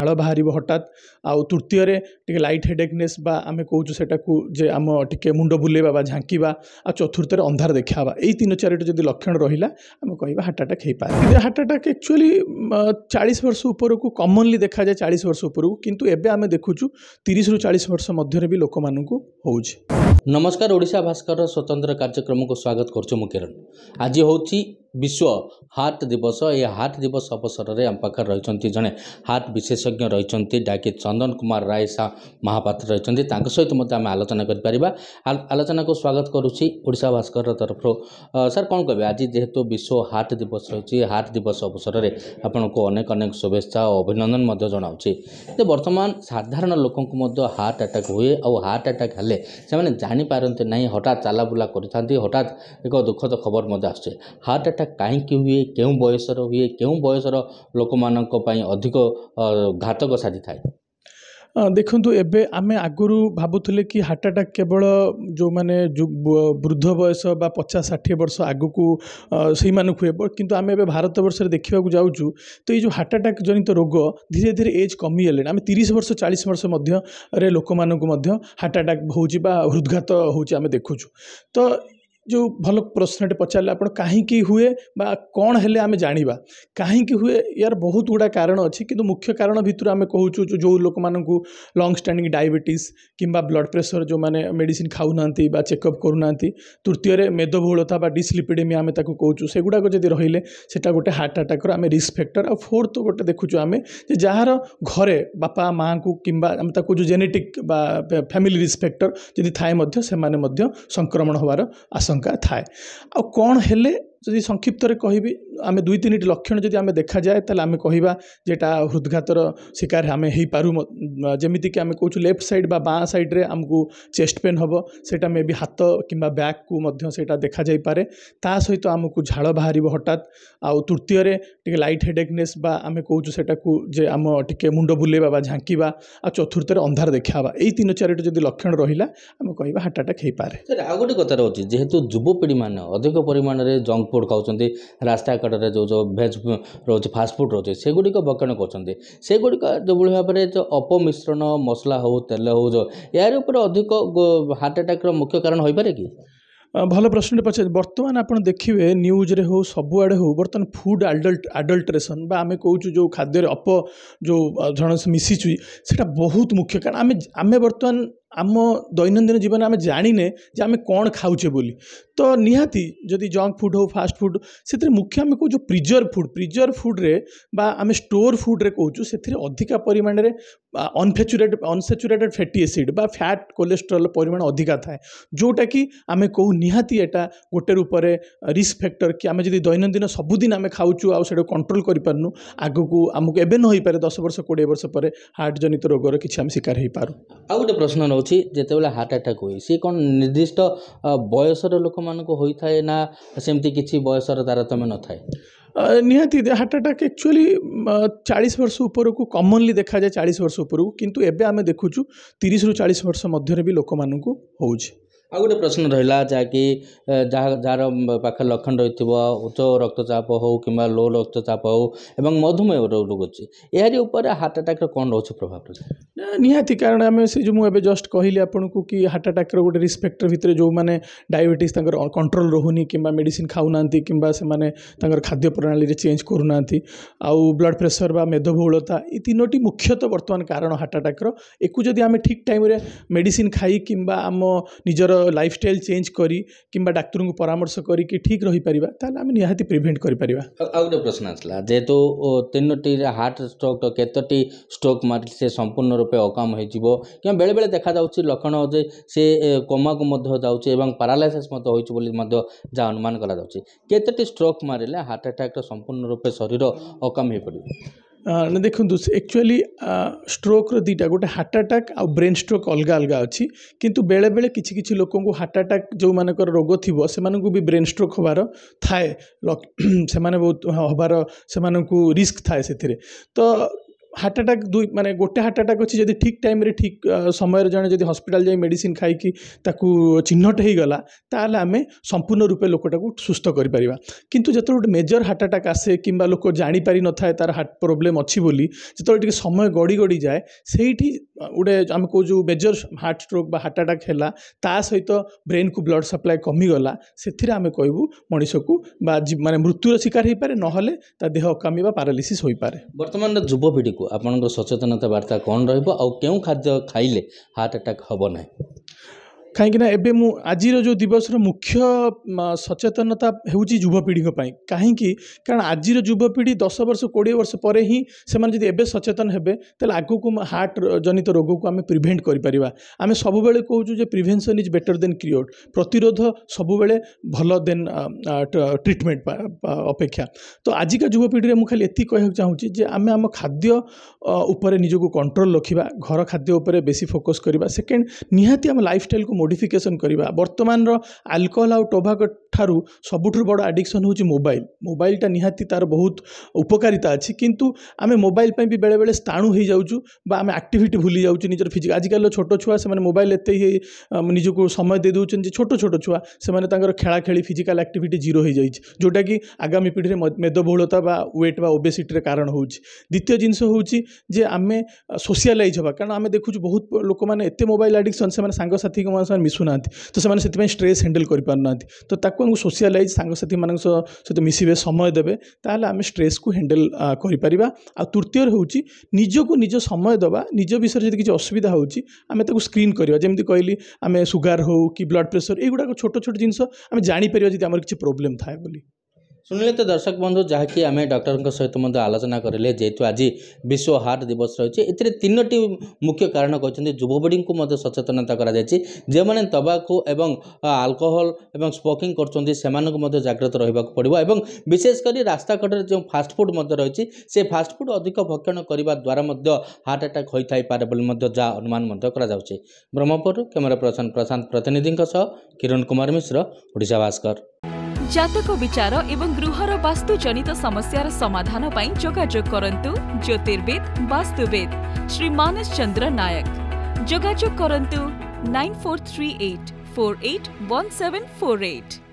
झाड़ बाहर हठात आउ तृतीय टे लाइट हेडेकनेस बा आम कहूँ सेटा जे आम टे मुंड बुलेवा बा झांकीवा आ चतुर्थ अंधार देखा यही तीन चारोटी जब लक्षण रहा आम कह हार्ट अटैक हो पाए। हार्ट अटैक एक्चुअली 40 वर्ष ऊपर को कॉमनली देखा जाए 40 वर्ष ऊपर को, किंतु एबे आम देखुचु 30 रु 40 वर्ष मध्य भी लोक मानू हो। नमस्कार, ओडिशा भास्कर स्वतंत्र कार्यक्रम को स्वागत करुँ मु किरण। आज हूँ विश्व हार्ट दिवस। ये हार्ट दिवस अवसर में आम पाखे रही जड़े हार्ट विशेषज्ञ रही डाकी चंदन कुमार राय सा महापात्र रही सहित आम आलोचना कर आलोचना को स्वागत करुच्ची ओडिशा भास्कर तरफ। सर कौन कहे आज जेहेतु विश्व हार्ट दिवस रही हार्ट दिवस अवसर में आपन को अनेक अनेक शुभेच्छा और अभिनंदन जनाऊँगी। बर्तमान साधारण लोक हार्ट अटैक हुए और हार्ट अटैक हेले से जापारती ना हठात चलाबुला कर हठात एक दुखद खबर आसुचे। हार्ट अटैक कहीं हुए क्यों बयसर हुए क्यों बयसर लोक मानी अधिक घातक साजी थाए? देखु एबे आमे आगुरी भावुले कि हार्ट अटैक केवल जो माने वृद्ध बयस बा 50-60 वर्ष आगु को से हुए, किंतु आम ए भारत वर्ष देखा जाऊँ तो ये जो हार्ट अटैक जनित रोग धीरे धीरे एज कमी गले आम 30 वर्ष 40 वर्ष मध्य लोक मानक हार्ट अटैक हो हृदघात होमें देखुचु। तो जो भल प्रश्न पचारे आप कहीं हुए बा कौन हेले आमे जानिबा कहीं हुए यार बहुत गुड़ा कारण अच्छी, किंतु मुख्य कारण भितर आमे कहूँ जो लोक मानू लंग स्टैंडिंग डायबिटीज किंबा ब्लड प्रेशर जो माने मेडिसिन खाऊ नांती बा चेकअप करूना, तृतीय मेदबहुलता बा डिस्लिपिडेमिया आमे ताको कहूँ सेगुड़ाक जब रहिले सेटा गोटे हार्ट अटैक आमे रिस्क फैक्टर। और फोर्थ गोटे देखुचु आमे जार घरे बापा माँ को किंबा आमे ताको जो जेनेटिक बा फैमिली रिस्क फैक्टर जदि थाए मध्य सेमाने मध्य संक्रमण होवार आशंका थाए। आ कौन हेले जदि संक्षिप्त कहबी आम 2-3 लक्षण जदि आम देखा जाए ताले आम कहवा जेटा हृदघातर शिकार आम हो पारू। जमीक आम कहूँ लेफ्ट साइड बा बाँ साइड रे आमको चेस्ट पेन हम सेटा मे भी हाथ किंबा बैक को मध्य सेटा देखा जाई पारे। ता सहित आमको झाड़ बाहर हठात आउ तृतीय टे लाइट हेडेकनेस बा आम कहूँ सेटा जे आम टे मुंड बुलेवा बा झांकीवा आ चतुर्थ अंधार देखा यही 3 4टी जब लक्षण रहा आम कह हार्ट अटैक हो पाए। आ गोटे कथा रोचे जेहेतु युवपीढ़ी मान अधिक परिमाण में जंक फूड खाऊँ रास्ता कड़े जो भेज रोचे फास्टफुड रोचे सेगुड़िक भक्षण करगुड़िक जो भाव में जो अपमिश्रण मसला हो तेल हो जो यार ऊपर अधिक हार्ट अटैक मुख्य कारण हो पारे कि? भल प्रश्न पचार। बर्तमान आप देखिए न्यूज रे हो सबुआड़े हो बर्तमान फूड आडल्ट्रेसन बा आम कहूँ जो खाद्य अप जो जन मिसीचु सेटा बहुत मुख्य कारण आम बर्तमान आम दैनंदिन जीवन आम जाने जे आम कौन खाऊचे बोली। तो निहाती जदि जंक फूड हो फास्ट फूड से मुख्य आम कहूँ प्रिजर्व फूड रे बा आम स्टोर फूड रे कहूँ से अधिका परिमाण रे अनसेचुरेटेड फैटी एसिड बा फैट कोलेस्ट्रॉल परिमाण अधिका थाए, जोटा कि आम कहूँ निहाती एटा गोटे रूप से रिस्क फैक्टर कि आम जदि दैनंदिन सबुदिन आम खाऊँ आ कंट्रोल करूँ आगू आमको एवं न हो पारे 10 वर्ष 20 वर्ष पर हार्ट जनित रोगर किसी आम शिकार हो पारू। आ गोटे प्रश्न रोचे जिते हार्ट अटैक हुए सी कौन निर्दिष्ट बयसर लोक मानक होता है ना सेमती किसी बयसर तारतम्य न थाए? निहाती हार्ट अटैक एक्चुअली 40 वर्ष ऊपर को कॉमनली देखा जाए 40 वर्ष ऊपर को, किंतु एबे आम देखुचु 30 रु 40 वर्ष मध्य भी लोक मानू हो। आ गोटे प्रश्न रहा जहाँकि जार पाखे लक्षण रही उच्च रक्तचाप हो कि लो रक्तचाप हो एवं मधुमेह रोग अच्छी यार ऊपर हार्ट अटैक कौन रोचे प्रभाव? निहाती कारण आम से जो मुझे जस्ट कहली आपन को कि हार्ट अटैक गोटे रिस्क फैक्टर भितर जो मैंने डायबिटीज कंट्रोल रोनी कि मेडिसिन खाऊ ना कि खाद्य प्रणाली चेंज करूना आउ ब्लड प्रेशर बा मेदबहुलता ये 3टी मुख्यतः बर्तमान कारण हार्ट अटैक एक जदि आम ठीक टाइम रे मेडिसिन खाई कि आम निजर लाइफस्टाइल चेंज करी किंबा डाक्तर को परामर्श करी कि ठीक रही परिबा ताले आम निहाती प्रिवेंट करि परिबा। आ गोटे प्रश्न आसला जेहेतु 3टी हार्ट स्ट्रोक केतोटी स्ट्रोक मार से संपूर्ण रूपे अकाम हो कि बेले बेले देखा जाउछि लक्षण जे से कोमा को मध्य जाउछि एवं पैरालाइसिस मध्य होइछि बोली मध्य जा अनुमान करा जाउछि केतोटी स्ट्रोक मारिले हार्ट अटैक संपूर्ण रूपे शरीर अकाम हो पड़िबो? ना देखु एक्चुअली स्ट्रोक दुईटा गोटे हार्ट अटैक आ ब्रेन स्ट्रोक अलग अलग अच्छी, किंतु बेले बेले किछि किछि लोक हार्ट अटैक जो मानकर रोग थी से भी ब्रेन स्ट्रोक होबार थाए से बहुत होबार से रिस्क थाए से। तो हार्ट अटैक दुई माने गोटे हार्ट अटैक अच्छी जब ठीक टाइम रे ठीक समय जड़े जब हॉस्पिटल जाई मेडिसिन खाई ताकू चिन्हट हो गला ताले आम संपूर्ण रूपे लोकटा को सुस्थ कर परिबा। किंतु जो गोटे मेजर हार्ट अटैक आसे कि लोक जानी पारि न थाए तार हार्ट प्रोब्लेम अच्छी बोली जो समय गड़ी गड़ी जाए से गोटे आम कौ जो मेजर हार्ट स्ट्रोक बा हार्ट अटैक है ता सहित ब्रेन को ब्लड सप्लाई कमीगला से आम कहूँ मनीष को माने मृत्युर शिकार हो पारे नहले ता देह अकामी बा पारालिसिस हो पारे। वर्तमान युवपीढ़ी को आपन सचेतनता वार्ता कौन रु खाद्य खाइले हार्ट अटैक हम ना कहीं एबे मु आज जो दिवस मुख्य सचेतनता होउची युवपीढ़ी कहीं कारण आज युवपीढ़ी 10 वर्ष 20 वर्ष पर ही से एबे सचेतन हेबे तेल आगु को हार्ट जनित रोग को आम प्रिभेंट करिपरिबा। आम सब बेले कहूँ जे प्रिभेंशन इज बेटर देन क्रियोर प्रतिरोध सब बेले भल देन ट्रिटमेंट अपेक्षा। तो आजिका युवपीढ़ी में मुझे एति कहना चाहूँगी जे आम आम खाद्य उपरे निजको कंट्रोल रखिबा घर खाद्य उपरे बेसी फोकस करिबा। सेकेंड निहाती आम लाइफस्टाइल को मोडिफिकेशन करिबा। वर्तमान रो अल्कोहल आ टोबाको ठारू सबुठ बड़ एडिक्शन होची मोबाइलटा निहाती तार बहुत उपकारिता अच्छी किंतु आमे मोबाइल पे भी बेले बेले स्थाणु हो जाऊँ बा आमे एक्टिविटी भूली जाऊँ निजर फिजिक। आजिकल छोट छुआ से मोबाइल एत निजको समय दे दूँ छोट छोट छुआ से खेला खेली फिजिकल एक्टिविटी जीरो हो जाए जोटा कि आगामी पीढ़ी में मेदबहुलता बा वेट बा ओबेसिटी कारण हो। द्वितीय जिनस हूँ जे आमे सोशलाइज हवा कारण आमे देखु बहुत लोक मैंने एत मोबाइल एडिक्शन से सांगसाथी मिशुना तो से स्ट्रेस हैंडल कर पारना तो ताकू हमको सोशलाइज सांगसाथी मान सहित मिसबे समय देवे ताहले आमे स्ट्रेस को हैंडल करिपरिबा। आ तृतीय होउची निजको निज समय दबा निज विषय जदि किसी असुविधा होउची आमे ताकू स्क्रीन करिबा जेमति कहली आमे सुगार हो कि ब्लड प्रेशर एगुडा छोट छोट जिनस आमे जानि परिबा जदि हमर किसी प्रॉब्लम थाए बोली। शुणिले तो दर्शक बंधु जहाँकि आम डॉक्टर सहित आलोचना करें जेहेतु आज विश्व हार्ट दिवस रही है तीनोटी मुख्य कारण कहते युवपीढ़ी को सचेतनता जो मैंने तंबाकू एवं अल्कोहल एवं स्मोकिंग कर जागृत रहा पड़ो और विशेषकर रास्ताघाट जो फास्टफुड रही से फास्टफुड अधिक भक्षण करने द्वारा हार्ट अटैक होता है जहाँ अनुमान ब्रह्मपुर कैमरा पर्सन प्रशांत प्रतिनिधि किरण कुमार मिश्र ओडिशा भास्कर। जातक विचार एवं गृहर वास्तु जनित समस्यार समाधान पाई जोगाजोग करंतु ज्योतिर्विद वास्तुविद श्री मानस चंद्र नायक। जोगाजोग करंतु 9438481748।